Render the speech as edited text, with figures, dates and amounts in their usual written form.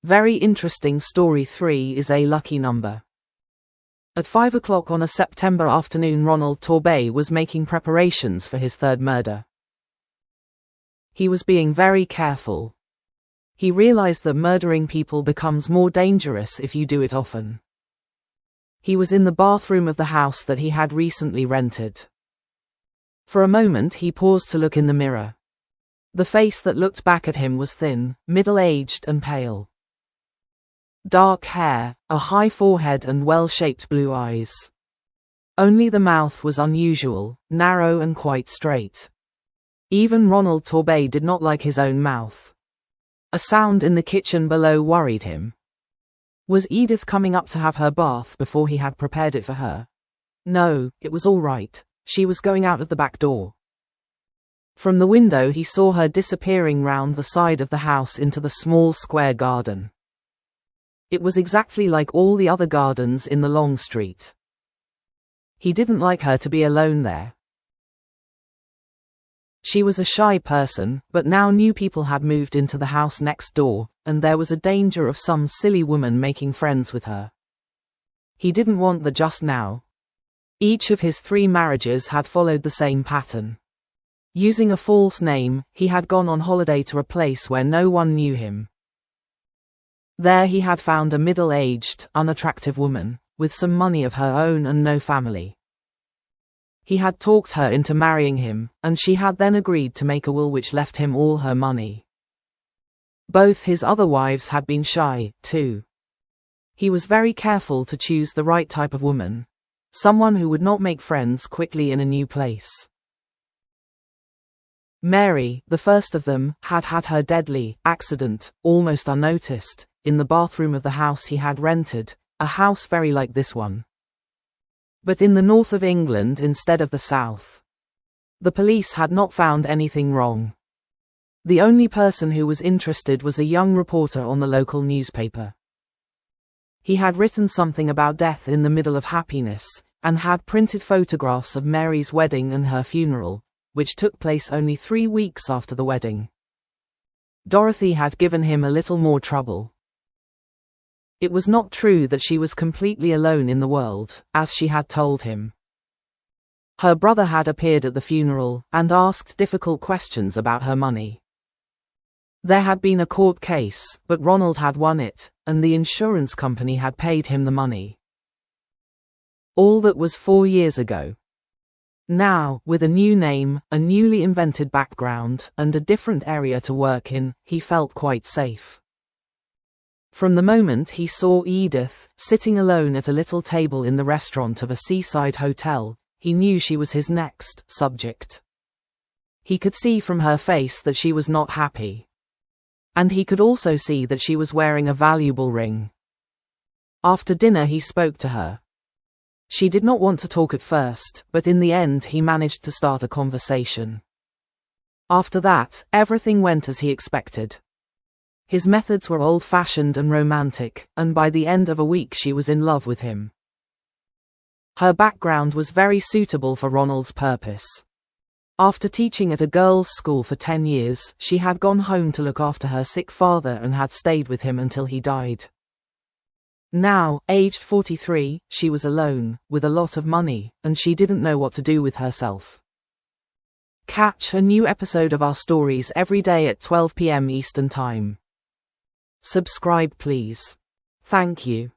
Very interesting story. 3 is a lucky number. At 5 o'clock on a September afternoon, Ronald Torbay was making preparations for his third murder. He was being very careful. He realized that murdering people becomes more dangerous if you do it often. He was in the bathroom of the house that he had recently rented. For a moment he paused to look in the mirror. The face that looked back at him was thin, middle-aged and pale. Dark hair, a high forehead and well-shaped blue eyes. Only the mouth was unusual, narrow and quite straight. Even Ronald Torbay did not like his own mouth. A sound in the kitchen below worried him. Was Edith coming up to have her bath before he had prepared it for her? No, it was all right. She was going out of the back door. From the window he saw her disappearing round the side of the house into the small square garden. It was exactly like all the other gardens in the long street. He didn't like her to be alone there. She was a shy person, but now new people had moved into the house next door, and there was a danger of some silly woman making friends with her. He didn't want that just now. Each of his 3 marriages had followed the same pattern. Using a false name, he had gone on holiday to a place where no one knew him. There he had found a middle-aged, unattractive woman, with some money of her own and no family. He had talked her into marrying him, and she had then agreed to make a will which left him all her money. Both his other wives had been shy, too. He was very careful to choose the right type of woman, someone who would not make friends quickly in a new place. Mary, the first of them, had had her deadly accident, almost unnoticed, in the bathroom of the house he had rented, a house very like this one. But in the north of England instead of the south. The police had not found anything wrong. The only person who was interested was a young reporter on the local newspaper. He had written something about death in the middle of happiness, and had printed photographs of Mary's wedding and her funeral, which took place only 3 weeks after the wedding. Dorothy had given him a little more trouble. It was not true that she was completely alone in the world, as she had told him. Her brother had appeared at the funeral, and asked difficult questions about her money. There had been a court case, but Ronald had won it, and the insurance company had paid him the money. All that was 4 years ago. Now, with a new name, a newly invented background, and a different area to work in, he felt quite safe. From the moment he saw Edith, sitting alone at a little table in the restaurant of a seaside hotel, he knew she was his next subject. He could see from her face that she was not happy. And he could also see that she was wearing a valuable ring. After dinner he spoke to her. She did not want to talk at first, but in the end he managed to start a conversation. After that, everything went as he expected. His methods were old-fashioned and romantic, and by the end of a week she was in love with him. Her background was very suitable for Ronald's purpose. After teaching at a girls' school for 10 years, she had gone home to look after her sick father and had stayed with him until he died. Now, aged 43, she was alone, with a lot of money, and she didn't know what to do with herself. Catch a new episode of our stories every day at 12 p.m. Eastern Time. Subscribe please. Thank you.